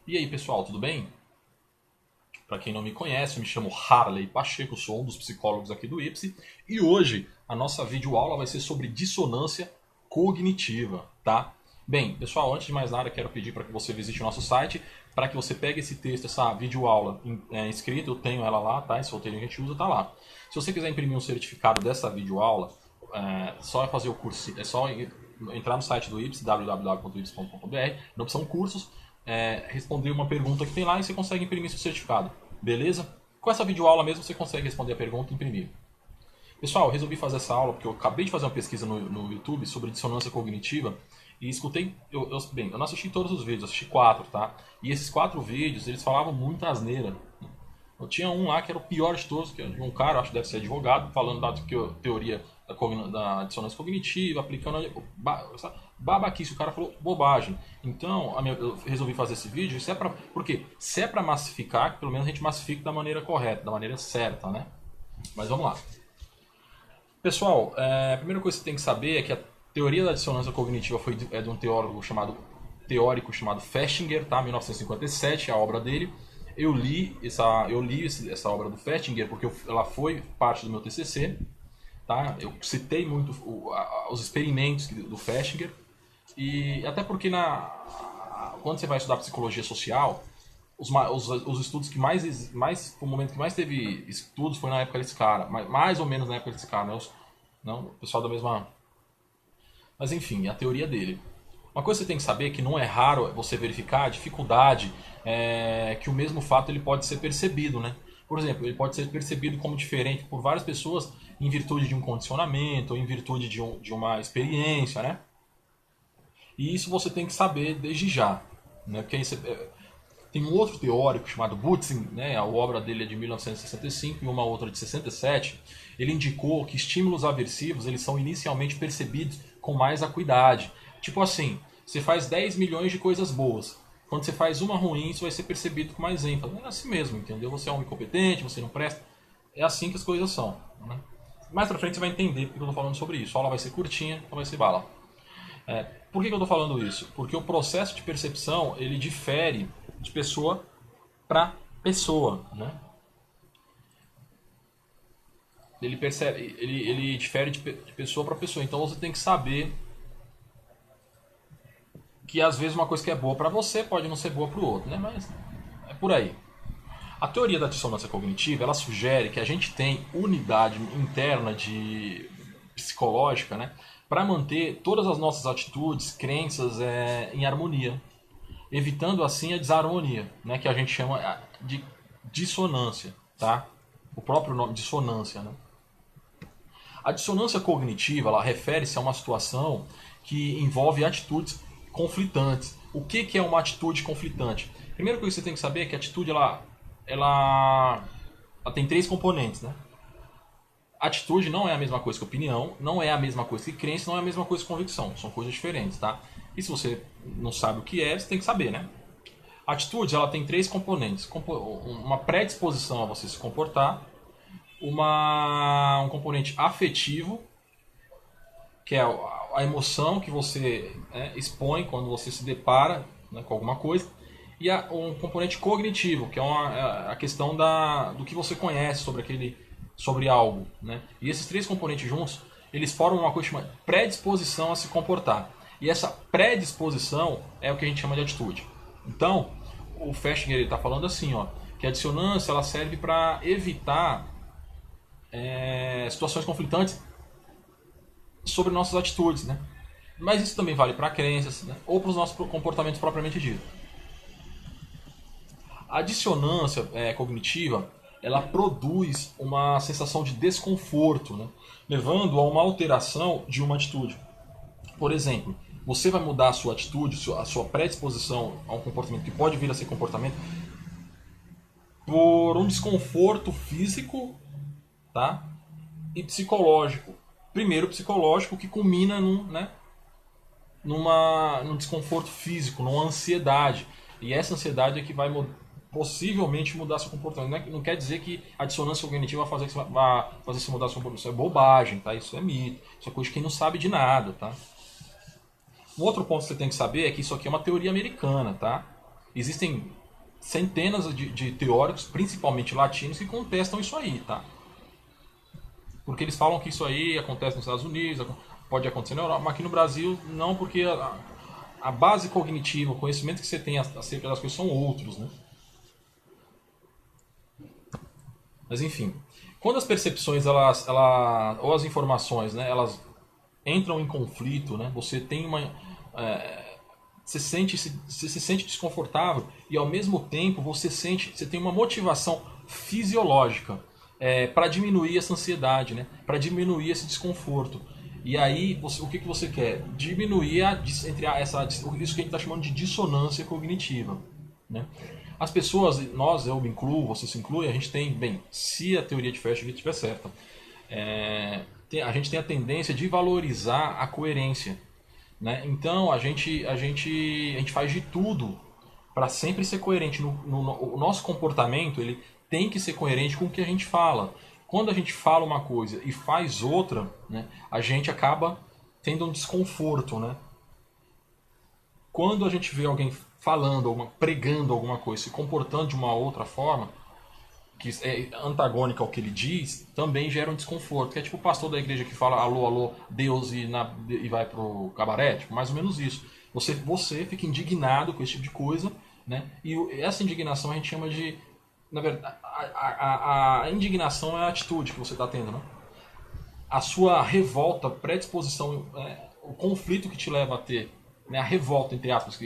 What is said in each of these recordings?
E aí pessoal, tudo bem? Para quem não me conhece, eu me chamo Harley Pacheco, sou um dos psicólogos aqui do IPSE e hoje a nossa videoaula vai ser sobre dissonância cognitiva, tá? Bem, pessoal, antes de mais nada, quero pedir para que você visite o nosso site, para que você pegue esse texto, essa videoaula escrita, eu tenho ela lá, tá? Esse roteirinho que a gente usa tá lá. Se você quiser imprimir um certificado dessa videoaula, só fazer o curso, é só entrar no site do IPSE, www.ips.com.br, na opção cursos, responder uma pergunta que tem lá e você consegue imprimir seu certificado, beleza? Com essa videoaula mesmo você consegue responder a pergunta e imprimir. Pessoal, eu resolvi fazer essa aula porque eu acabei de fazer uma pesquisa no YouTube sobre dissonância cognitiva e escutei, bem, eu não assisti todos os vídeos, assisti 4, tá? E esses 4 vídeos, eles falavam muita asneira. Eu tinha um lá que era o pior de todos, que é de um cara, acho que deve ser advogado, falando da teoria da dissonância cognitiva, aplicando babaquice, o cara falou bobagem. Então, eu resolvi fazer esse vídeo, isso é pra, por quê? Se é pra massificar, pelo menos a gente massifique da maneira correta, da maneira certa, né? Mas vamos lá. Pessoal, a primeira coisa que você tem que saber é que a teoria da dissonância cognitiva é de um teórico chamado Festinger, tá? 1957, a obra dele. Eu li essa obra do Festinger porque ela foi parte do meu TCC, tá? Eu citei muito os experimentos do Festinger e até porque quando você vai estudar psicologia social, os estudos que o momento que mais teve estudos foi na época desse cara, mais ou menos na época desse cara, né? Não, o pessoal da mesma. Mas enfim, a teoria dele. Uma coisa que você tem que saber é que não é raro você verificar a dificuldade que o mesmo fato ele pode ser percebido, né? Por exemplo, ele pode ser percebido como diferente por várias pessoas em virtude de um condicionamento ou em virtude de uma experiência, né? E isso você tem que saber desde já, né? Porque aí tem um outro teórico chamado Butzin, né? A obra dele é de 1965 e uma outra de 67. Ele indicou que estímulos aversivos eles são inicialmente percebidos com mais acuidade. Tipo assim, você faz 10 milhões de coisas boas. Quando você faz uma ruim, isso vai ser percebido com mais ênfase. É assim mesmo, entendeu? Você é um incompetente, você não presta. É assim que as coisas são. Né? Mais pra frente você vai entender porque eu tô falando sobre isso. A aula vai ser curtinha, então vai ser bala. Por que eu tô falando isso? Porque o processo de percepção, ele difere de pessoa para pessoa, né? Ele difere de pessoa para pessoa. Então você tem que saber que às vezes uma coisa que é boa para você pode não ser boa para o outro, né? Mas é por aí. A teoria da dissonância cognitiva, ela sugere que a gente tem unidade interna de psicológica, né, para manter todas as nossas atitudes, crenças em harmonia, evitando assim a desarmonia, né, que a gente chama de dissonância, tá? O próprio nome dissonância, né? A dissonância cognitiva, ela refere-se a uma situação que envolve atitudes conflitantes. O que é uma atitude conflitante? Primeiro que você tem que saber é que a atitude ela tem 3 componentes, né? Atitude não é a mesma coisa que opinião, não é a mesma coisa que crença, não é a mesma coisa que convicção. São coisas diferentes, tá? E se você não sabe o que é, você tem que saber, né? A atitude ela tem 3 componentes. Uma predisposição a você se comportar, um componente afetivo, que é a emoção que você expõe quando você se depara, né, com alguma coisa, e um componente cognitivo, que é a questão do que você conhece sobre algo. Né? E esses 3 componentes juntos, eles formam uma coisa chamada predisposição a se comportar. E essa predisposição é o que a gente chama de atitude. Então, o Festinger está falando assim, ó, que a dissonância ela serve para evitar situações conflitantes sobre nossas atitudes, né? Mas isso também vale para crenças, né? Ou para os nossos comportamentos propriamente ditos. A dissonância cognitiva ela produz uma sensação de desconforto, né? Levando a uma alteração de uma atitude. Por exemplo, você vai mudar a sua atitude, a sua predisposição a um comportamento que pode vir a ser comportamento por um desconforto físico, tá? E psicológico. Primeiro psicológico que culmina num desconforto físico, numa ansiedade. E essa ansiedade é que vai possivelmente mudar seu comportamento. Não quer dizer que a dissonância cognitiva vai fazer você mudar seu comportamento. Isso é bobagem, tá? Isso é mito. Isso é coisa de quem não sabe de nada, tá? Um outro ponto que você tem que saber é que isso aqui é uma teoria americana, tá? Existem centenas de teóricos, principalmente latinos, que contestam isso aí, tá? Porque eles falam que isso aí acontece nos Estados Unidos, pode acontecer na Europa, mas aqui no Brasil não, porque a base cognitiva, o conhecimento que você tem acerca das coisas são outros, né? Mas enfim, quando as percepções ou as informações, né, elas entram em conflito, né, você tem uma você se sente desconfortável e ao mesmo tempo você tem uma motivação fisiológica para diminuir essa ansiedade, né, para diminuir esse desconforto. E aí o que você quer? Diminuir isso que a gente está chamando de dissonância cognitiva, né? As pessoas, eu me incluo, você se inclui, a gente tem, bem, se a teoria de Fechner estiver certa, a gente tem a tendência de valorizar a coerência, né? Então a gente faz de tudo para sempre ser coerente. O nosso comportamento ele tem que ser coerente com o que a gente fala. Quando a gente fala uma coisa e faz outra, né, a gente acaba tendo um desconforto, né? Quando a gente vê alguém falando, pregando alguma coisa, se comportando de uma outra forma, que é antagônica ao que ele diz, também gera um desconforto. Que é tipo o pastor da igreja que fala alô, alô, Deus e vai pro cabaré, tipo, mais ou menos isso. Você fica indignado com esse tipo de coisa, né? E essa indignação a gente chama de... Na verdade, a indignação é a atitude que você está tendo, né? A sua revolta, predisposição, o conflito que te leva a ter, né, a revolta, entre aspas,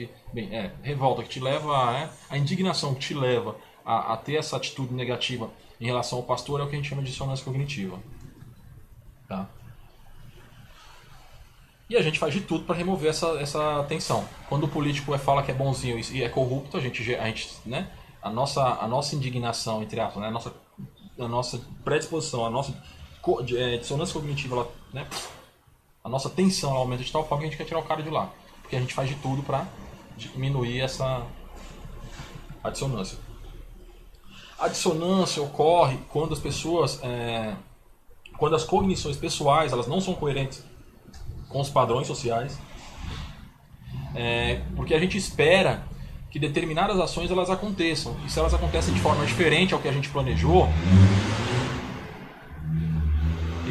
revolta que te leva a indignação que te leva a ter essa atitude negativa em relação ao pastor é o que a gente chama de dissonância cognitiva. Tá? E a gente faz de tudo para remover essa tensão. Quando o político fala que é bonzinho e é corrupto, a gente né, a nossa indignação, entre aspas, né, a nossa predisposição, a nossa dissonância cognitiva, né, a nossa tensão ela aumenta de tal forma que a gente quer tirar o cara de lá. Porque a gente faz de tudo para diminuir a dissonância. A dissonância ocorre quando as pessoas, quando as cognições pessoais elas não são coerentes com os padrões sociais, porque a gente espera que determinadas ações elas aconteçam. E se elas acontecem de forma diferente ao que a gente planejou,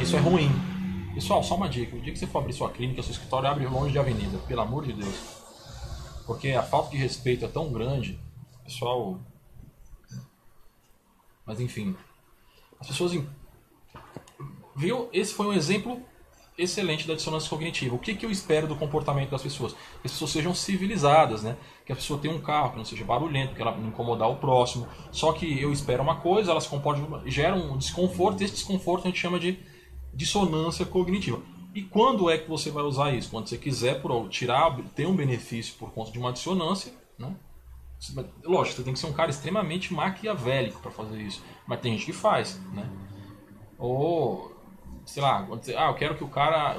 isso é ruim. Pessoal, só uma dica. O dia que você for abrir sua clínica, seu escritório, abre longe de avenida, pelo amor de Deus. Porque a falta de respeito é tão grande, pessoal... Mas enfim, as pessoas... Viu? Esse foi um exemplo excelente da dissonância cognitiva. O que eu espero do comportamento das pessoas? Que as pessoas sejam civilizadas, né? Que a pessoa tenha um carro, que não seja barulhento, que ela não incomodar o próximo. Só que eu espero uma coisa, ela se comporta, gera um desconforto, e esse desconforto a gente chama de dissonância cognitiva. E quando é que você vai usar isso? Quando você quiser ter um benefício por conta de uma dissonância, né? Lógico, você tem que ser um cara extremamente maquiavélico para fazer isso. Mas tem gente que faz, né? Ou, sei lá, eu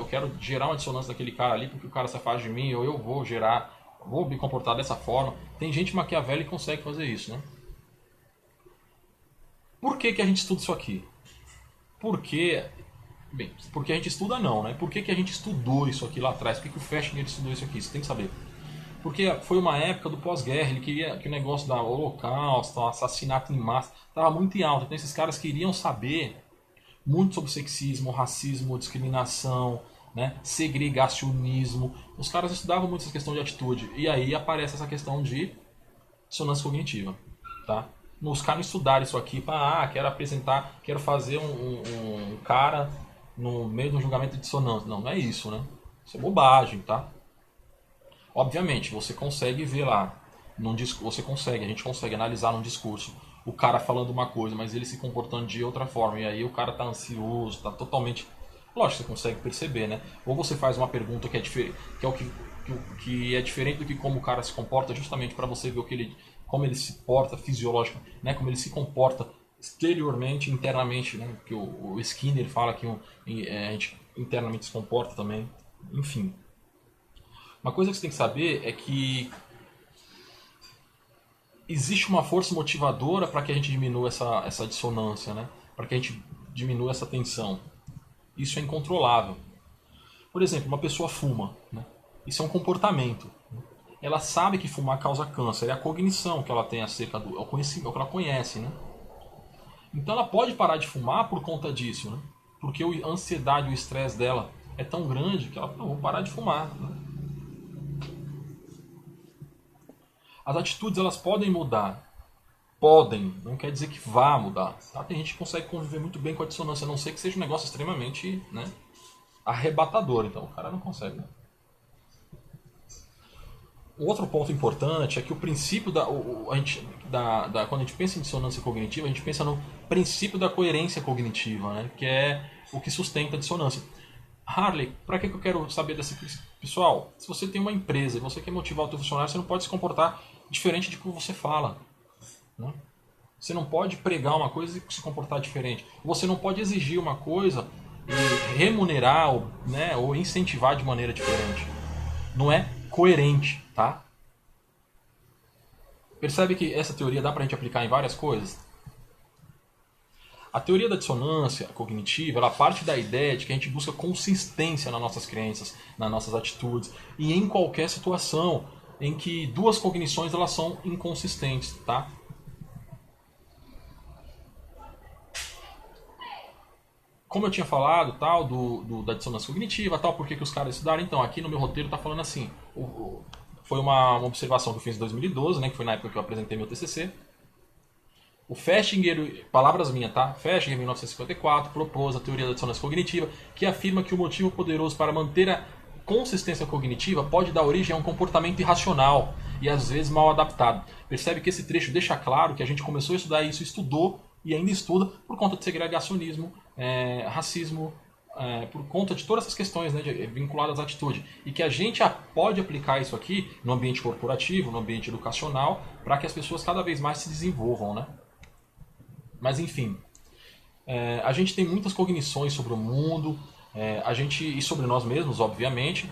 quero gerar uma dissonância daquele cara ali porque o cara se afasta de mim, ou eu vou me comportar dessa forma. Tem gente maquiavélica que consegue fazer isso, né? Por que a gente estuda isso aqui? Porque a gente estuda não, né? Por que a gente estudou isso aqui lá atrás? Por que o Fechner estudou isso aqui? Você tem que saber. Porque foi uma época do pós-guerra, ele queria que o negócio da holocausto, assassinato em massa, estava muito em alta. Então esses caras queriam saber muito sobre sexismo, racismo, discriminação, né? Segregacionismo. Os caras estudavam muito essa questão de atitude. E aí aparece essa questão de dissonância cognitiva. Tá? Os caras não estudaram isso aqui para, quero fazer um cara no meio de um julgamento de dissonância. Não, não é isso, né? Isso é bobagem, tá? Obviamente, você consegue ver lá, a gente consegue analisar num discurso o cara falando uma coisa, mas ele se comportando de outra forma, e aí o cara tá ansioso, tá totalmente... Lógico, você consegue perceber, né? Ou você faz uma pergunta que é diferente do que como o cara se comporta, justamente para você ver como ele se porta fisiológico, né? Como ele se comporta exteriormente, internamente, né? Que o Skinner fala que a gente internamente se comporta também, enfim. Uma coisa que você tem que saber é que existe uma força motivadora para que a gente diminua essa dissonância, né? Para que a gente diminua essa tensão. Isso é incontrolável. Por exemplo, uma pessoa fuma, né? Isso é um comportamento. ela sabe que fumar causa câncer, é a cognição que ela tem acerca do... é o conhecimento, é o que ela conhece, né? Então ela pode parar de fumar por conta disso, né? Porque a ansiedade, o estresse dela é tão grande que ela, não, vou parar de fumar, né? As atitudes, elas podem mudar. Podem, não quer dizer que vá mudar. Tá? Tem gente que consegue conviver muito bem com a dissonância, a não ser que seja um negócio extremamente, né, arrebatador. Então o cara não consegue. Né? Um outro ponto importante é que o princípio quando a gente pensa em dissonância cognitiva, a gente pensa no princípio da coerência cognitiva, né, que é o que sustenta a dissonância. Harley, para que eu quero saber desse princípio? Pessoal, se você tem uma empresa e você quer motivar o seu funcionário, você não pode se comportar diferente de como você fala. Né? Você não pode pregar uma coisa e se comportar diferente. Você não pode exigir uma coisa e remunerar ou incentivar de maneira diferente. Não é coerente, tá? Percebe que essa teoria dá pra gente aplicar em várias coisas? A teoria da dissonância cognitiva, ela parte da ideia de que a gente busca consistência nas nossas crenças, nas nossas atitudes e em qualquer situação em que duas cognições elas são inconsistentes, tá? Como eu tinha falado, tal, da dissonância cognitiva, tal, por que os caras estudaram? Então, aqui no meu roteiro está falando assim, foi uma observação que eu fiz em 2012, né, que foi na época que eu apresentei meu TCC. O Festinger, palavras minhas, tá? Festinger, em 1954, propôs a teoria da dissonância cognitiva, que afirma que o motivo poderoso para manter a consistência cognitiva pode dar origem a um comportamento irracional e às vezes mal adaptado. Percebe que esse trecho deixa claro que a gente começou a estudar isso, estudou e ainda estuda por conta de segregacionismo, racismo, por conta de todas essas questões, né, vinculadas à atitude. E que a gente pode aplicar isso aqui no ambiente corporativo, no ambiente educacional, para que as pessoas cada vez mais se desenvolvam. Né? Mas enfim, a gente tem muitas cognições sobre o mundo, e sobre nós mesmos, obviamente,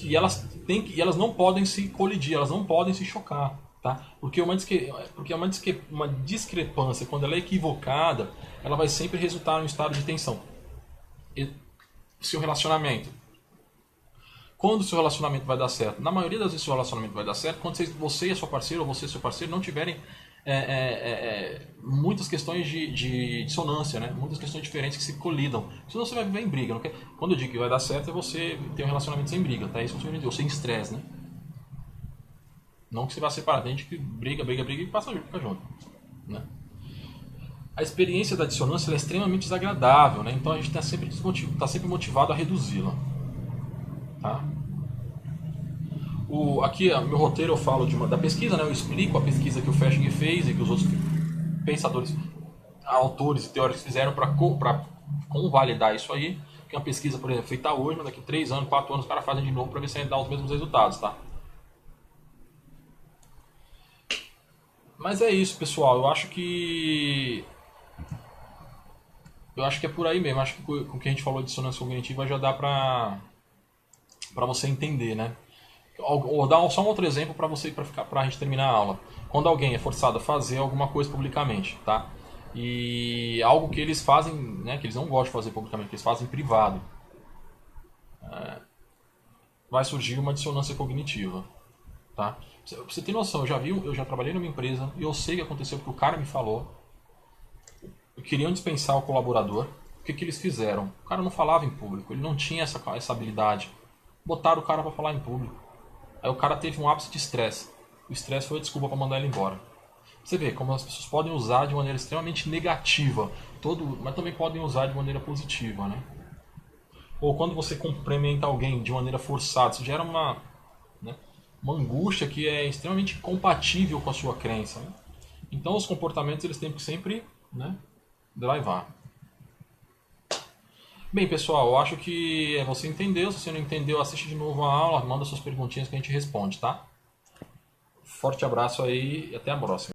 e elas não podem se colidir, elas não podem se chocar. Tá? Porque uma discrepância, quando ela é equivocada, ela vai sempre resultar em um estado de tensão. Seu relacionamento. Quando o seu relacionamento vai dar certo? Na maioria das vezes o seu relacionamento vai dar certo quando você e a sua parceira, ou você e seu parceiro não tiverem muitas questões de dissonância, né? Muitas questões diferentes que se colidam. Senão você vai viver em briga. Não quer? Quando eu digo que vai dar certo é você ter um relacionamento sem briga, tá? Isso é o que eu sem estresse, né? Não que você vá separar, tem gente que briga e passa fica junto. Né? A experiência da dissonância é extremamente desagradável, né? Então a gente está sempre motivado a reduzi-la. Tá? Aqui no meu roteiro eu falo da pesquisa, né? Eu explico a pesquisa que o Festinger fez e que os outros pensadores, autores e teóricos fizeram para convalidar isso aí. Que é uma pesquisa, por exemplo, feita hoje, mas daqui 3 anos, 4 anos, os caras fazem de novo para ver se ainda dá os mesmos resultados. Tá? Mas é isso, pessoal. Eu acho que é por aí mesmo. Acho que com o que a gente falou de dissonância cognitiva já dá pra você entender, né? Ou dar só um outro exemplo pra gente terminar a aula. Quando alguém é forçado a fazer alguma coisa publicamente, tá? E algo que eles fazem, né, que eles não gostam de fazer publicamente, que eles fazem privado, vai surgir uma dissonância cognitiva, tá? Pra você ter noção, eu já trabalhei numa empresa e eu sei o que aconteceu porque o cara me falou. Queriam dispensar o colaborador. O que eles fizeram? O cara não falava em público, ele não tinha essa habilidade. Botaram o cara para falar em público. Aí o cara teve um ápice de estresse. O estresse foi a desculpa para mandar ele embora. Você vê como as pessoas podem usar de maneira extremamente negativa, mas também podem usar de maneira positiva, né? Ou quando você cumprimenta alguém de maneira forçada, isso gera uma angústia que é extremamente incompatível com a sua crença. Né? Então os comportamentos eles têm que sempre, né, drivar. Bem, pessoal, eu acho que você entendeu. Se você não entendeu, assiste de novo a aula, manda suas perguntinhas que a gente responde, tá? Forte abraço aí e até a próxima.